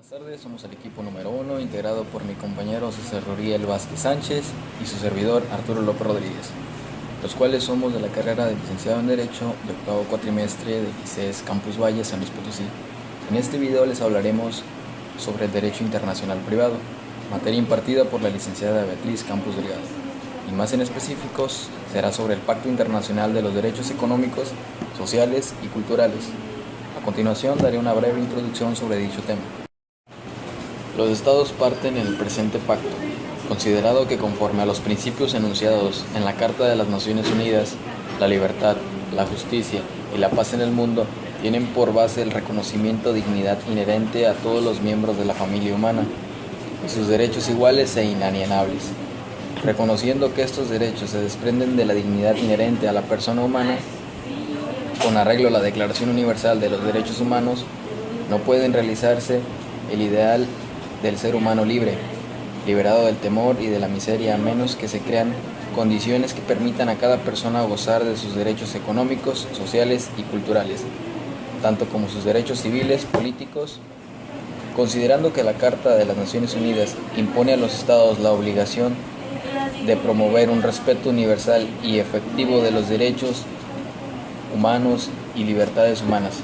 Buenas tardes, somos el equipo número 1, integrado por mi compañero César Roriel Vázquez Sánchez y su servidor Arturo López Rodríguez, los cuales somos de la carrera de licenciado en Derecho de octavo cuatrimestre de ICES Campus Valle, San Luis Potosí. En este video les hablaremos sobre el Derecho Internacional Privado, materia impartida por la licenciada Beatriz Campos Delgado, y más en específicos será sobre el Pacto Internacional de los Derechos Económicos, Sociales y Culturales. A continuación daré una breve introducción sobre dicho tema. Los estados parten en el presente pacto, considerado que conforme a los principios enunciados en la Carta de las Naciones Unidas, la libertad, la justicia y la paz en el mundo tienen por base el reconocimiento de dignidad inherente a todos los miembros de la familia humana y sus derechos iguales e inalienables. Reconociendo que estos derechos se desprenden de la dignidad inherente a la persona humana, con arreglo a la Declaración Universal de los Derechos Humanos, no pueden realizarse el ideal del ser humano libre, liberado del temor y de la miseria, a menos que se crean condiciones que permitan a cada persona gozar de sus derechos económicos, sociales y culturales, tanto como sus derechos civiles, políticos. Considerando que la Carta de las Naciones Unidas impone a los estados la obligación de promover un respeto universal y efectivo de los derechos humanos y libertades humanas.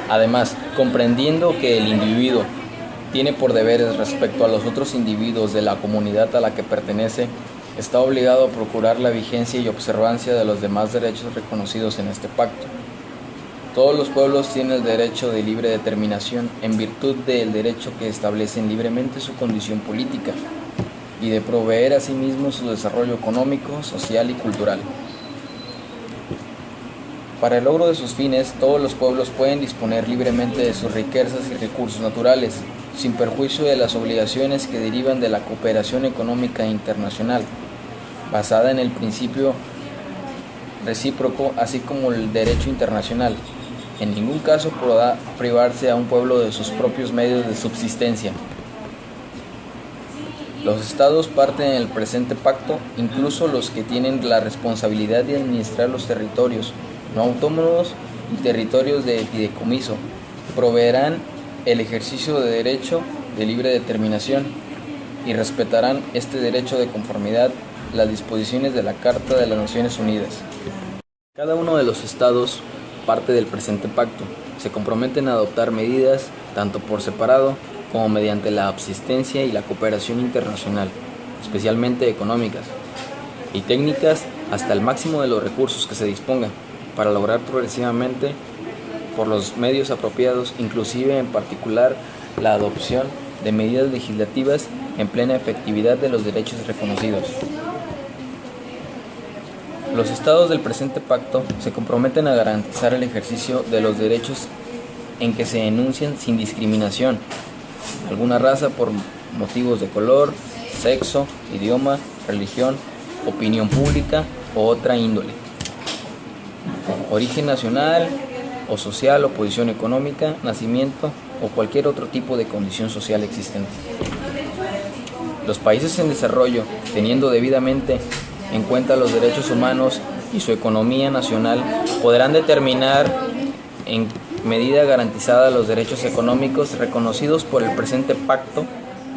Además, comprendiendo que el individuo tiene por deberes respecto a los otros individuos de la comunidad a la que pertenece, está obligado a procurar la vigencia y observancia de los demás derechos reconocidos en este pacto. Todos los pueblos tienen el derecho de libre determinación en virtud del derecho que establecen libremente su condición política y de proveer a sí mismos su desarrollo económico, social y cultural. Para el logro de sus fines, todos los pueblos pueden disponer libremente de sus riquezas y recursos naturales, sin perjuicio de las obligaciones que derivan de la cooperación económica internacional, basada en el principio recíproco, así como el derecho internacional. En ningún caso podrá privarse a un pueblo de sus propios medios de subsistencia. Los estados parten en el presente pacto, incluso los que tienen la responsabilidad de administrar los territorios no autónomos y territorios de fideicomiso, proveerán el ejercicio de derecho de libre determinación y respetarán este derecho de conformidad las disposiciones de la Carta de las Naciones Unidas. Cada uno de los estados parte del presente pacto. Se comprometen a adoptar medidas tanto por separado como mediante la asistencia y la cooperación internacional, especialmente económicas y técnicas, hasta el máximo de los recursos que se dispongan, para lograr progresivamente, por los medios apropiados, inclusive en particular la adopción de medidas legislativas en plena efectividad de los derechos reconocidos. Los estados del presente pacto se comprometen a garantizar el ejercicio de los derechos en que se enuncian sin discriminación alguna raza por motivos de color, sexo, idioma, religión, opinión pública o otra índole, origen nacional o social o posición económica, nacimiento o cualquier otro tipo de condición social existente. Los países en desarrollo, teniendo debidamente en cuenta los derechos humanos y su economía nacional, podrán determinar en medida garantizada los derechos económicos reconocidos por el presente pacto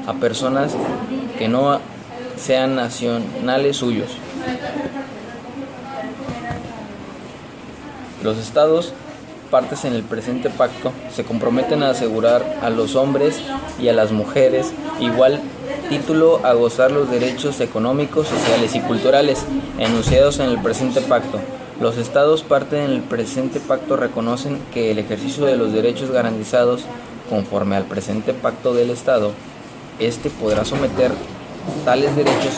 a personas que no sean nacionales suyos. Los estados partes en el presente pacto se comprometen a asegurar a los hombres y a las mujeres igual título a gozar los derechos económicos, sociales y culturales enunciados en el presente pacto. Los estados partes en el presente pacto reconocen que el ejercicio de los derechos garantizados conforme al presente pacto del estado, podrá someter tales derechos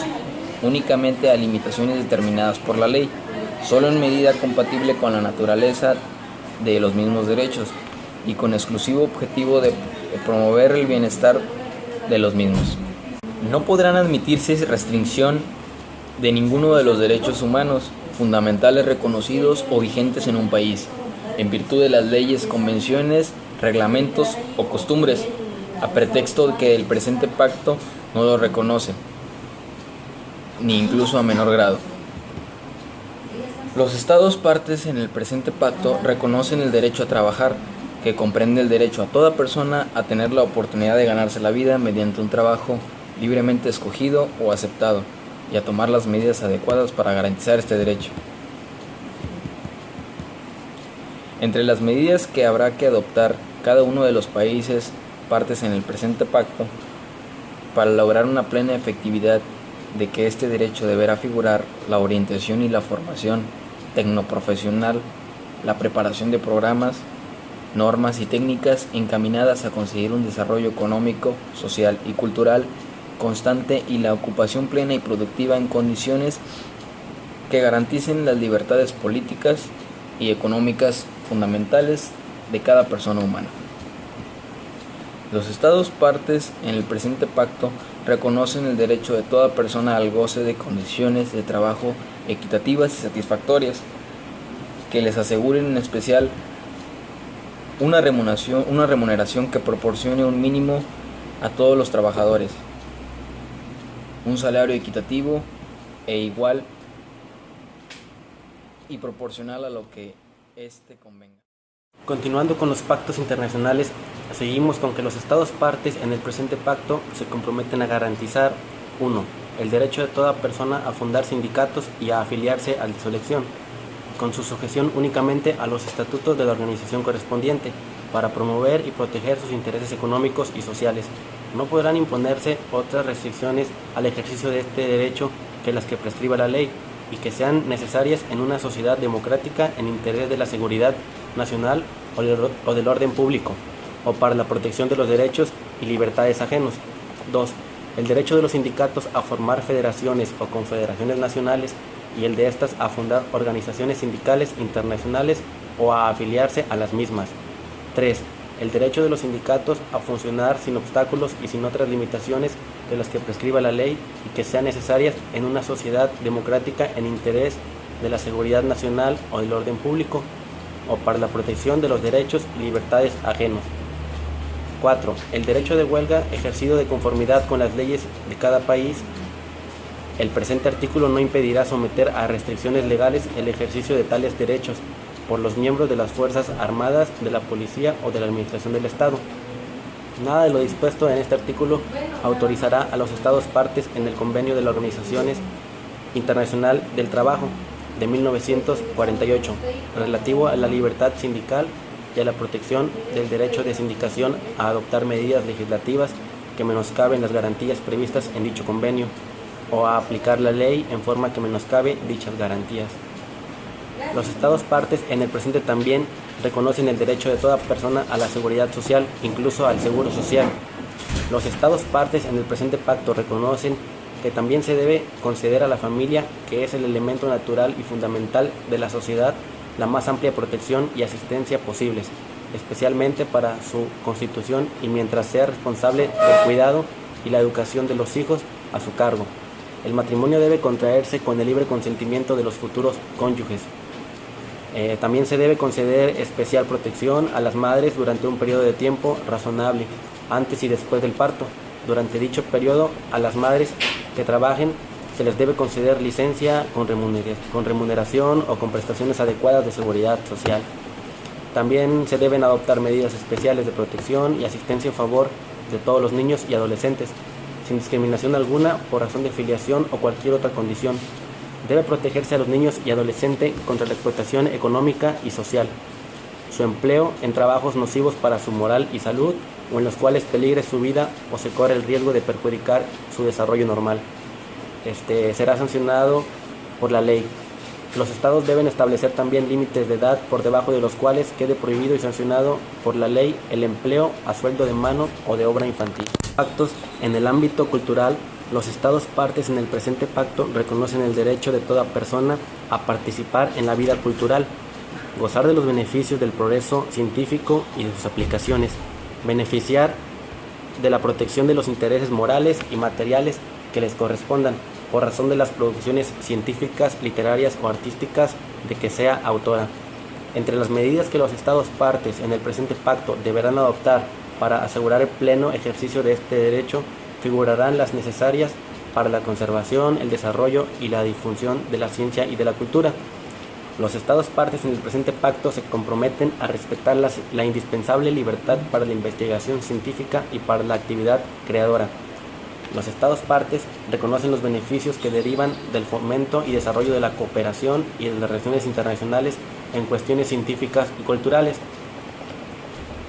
únicamente a limitaciones determinadas por la ley, solo en medida compatible con la naturaleza de los mismos derechos y con exclusivo objetivo de promover el bienestar de los mismos. No podrán admitirse restricción de ninguno de los derechos humanos fundamentales reconocidos o vigentes en un país, en virtud de las leyes, convenciones, reglamentos o costumbres, a pretexto de que el presente pacto no lo reconoce, ni incluso a menor grado. Los estados partes en el presente pacto reconocen el derecho a trabajar, que comprende el derecho a toda persona a tener la oportunidad de ganarse la vida mediante un trabajo libremente escogido o aceptado, y a tomar las medidas adecuadas para garantizar este derecho. Entre las medidas que habrá que adoptar cada uno de los países partes en el presente pacto, para lograr una plena efectividad de que este derecho deberá figurar la orientación y la formación tecnoprofesional, la preparación de programas, normas y técnicas encaminadas a conseguir un desarrollo económico, social y cultural constante y la ocupación plena y productiva en condiciones que garanticen las libertades políticas y económicas fundamentales de cada persona humana. Los Estados partes en el presente pacto reconocen el derecho de toda persona al goce de condiciones de trabajo equitativas y satisfactorias, que les aseguren en especial una remuneración que proporcione un mínimo a todos los trabajadores, un salario equitativo e igual y proporcional a lo que éste convenga. Continuando con los pactos internacionales, seguimos con que los Estados partes en el presente pacto se comprometen a garantizar 1. El derecho de toda persona a fundar sindicatos y a afiliarse al de su elección, con su sujeción únicamente a los estatutos de la organización correspondiente, para promover y proteger sus intereses económicos y sociales. No podrán imponerse otras restricciones al ejercicio de este derecho que las que prescriba la ley y que sean necesarias en una sociedad democrática en interés de la seguridad nacional o del orden público, o para la protección de los derechos y libertades ajenos. 2. El derecho de los sindicatos a formar federaciones o confederaciones nacionales y el de estas a fundar organizaciones sindicales internacionales o a afiliarse a las mismas. 3. El derecho de los sindicatos a funcionar sin obstáculos y sin otras limitaciones de las que prescriba la ley y que sean necesarias en una sociedad democrática en interés de la seguridad nacional o del orden público, o para la protección de los derechos y libertades ajenos. 4. El derecho de huelga ejercido de conformidad con las leyes de cada país. El presente artículo no impedirá someter a restricciones legales el ejercicio de tales derechos por los miembros de las Fuerzas Armadas, de la Policía o de la Administración del Estado. Nada de lo dispuesto en este artículo autorizará a los Estados partes en el Convenio de la Organización Internacional del Trabajo de 1948, relativo a la libertad sindical y a la protección del derecho de sindicación, a adoptar medidas legislativas que menoscaben las garantías previstas en dicho convenio, o a aplicar la ley en forma que menoscabe dichas garantías. Los Estados partes en el presente también reconocen el derecho de toda persona a la seguridad social, incluso al seguro social. Los Estados partes en el presente pacto reconocen que también se debe conceder a la familia, que es el elemento natural y fundamental de la sociedad, la más amplia protección y asistencia posibles, especialmente para su constitución y mientras sea responsable del cuidado y la educación de los hijos a su cargo. El matrimonio debe contraerse con el libre consentimiento de los futuros cónyuges. También se debe conceder especial protección a las madres durante un periodo de tiempo razonable, antes y después del parto. Durante dicho periodo, a las madres que trabajen se les debe conceder licencia con remuneración o con prestaciones adecuadas de seguridad social. También se deben adoptar medidas especiales de protección y asistencia en favor de todos los niños y adolescentes, sin discriminación alguna por razón de filiación o cualquier otra condición. Debe protegerse a los niños y adolescentes contra la explotación económica y social, su empleo en trabajos nocivos para su moral y salud, o en los cuales peligre su vida o se corre el riesgo de perjudicar su desarrollo normal. Será sancionado por la ley. Los estados deben establecer también límites de edad por debajo de los cuales quede prohibido y sancionado por la ley el empleo a sueldo de mano o de obra infantil. Pactos en el ámbito cultural. Los estados partes en el presente pacto reconocen el derecho de toda persona a participar en la vida cultural, gozar de los beneficios del progreso científico y de sus aplicaciones, beneficiar de la protección de los intereses morales y materiales que les correspondan por razón de las producciones científicas, literarias o artísticas de que sea autora. Entre las medidas que los estados partes en el presente pacto deberán adoptar para asegurar el pleno ejercicio de este derecho figurarán las necesarias para la conservación, el desarrollo y la difusión de la ciencia y de la cultura, Los Estados partes en el presente pacto se comprometen a respetar la indispensable libertad para la investigación científica y para la actividad creadora. Los Estados partes reconocen los beneficios que derivan del fomento y desarrollo de la cooperación y de las relaciones internacionales en cuestiones científicas y culturales.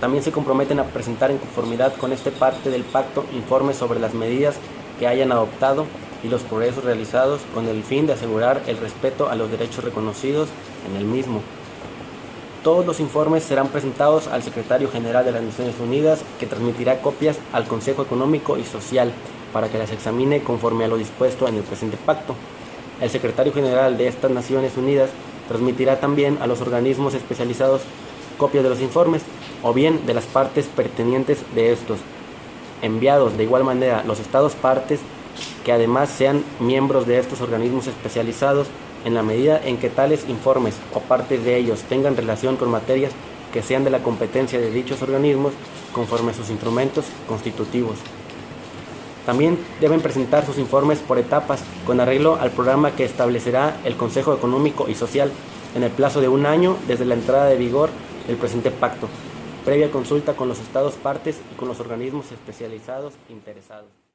También se comprometen a presentar en conformidad con esta parte del pacto informes sobre las medidas que hayan adoptado y los progresos realizados con el fin de asegurar el respeto a los derechos reconocidos en el mismo. Todos los informes serán presentados al Secretario General de las Naciones Unidas, que transmitirá copias al Consejo Económico y Social para que las examine conforme a lo dispuesto en el presente pacto. El Secretario General de estas Naciones Unidas transmitirá también a los organismos especializados copias de los informes o bien de las partes pertinentes de estos, enviados de igual manera a los Estados partes que además sean miembros de estos organismos especializados en la medida en que tales informes o partes de ellos tengan relación con materias que sean de la competencia de dichos organismos conforme a sus instrumentos constitutivos. También deben presentar sus informes por etapas con arreglo al programa que establecerá el Consejo Económico y Social en el plazo de 1 año desde la entrada de vigor del presente pacto, previa consulta con los Estados partes y con los organismos especializados interesados.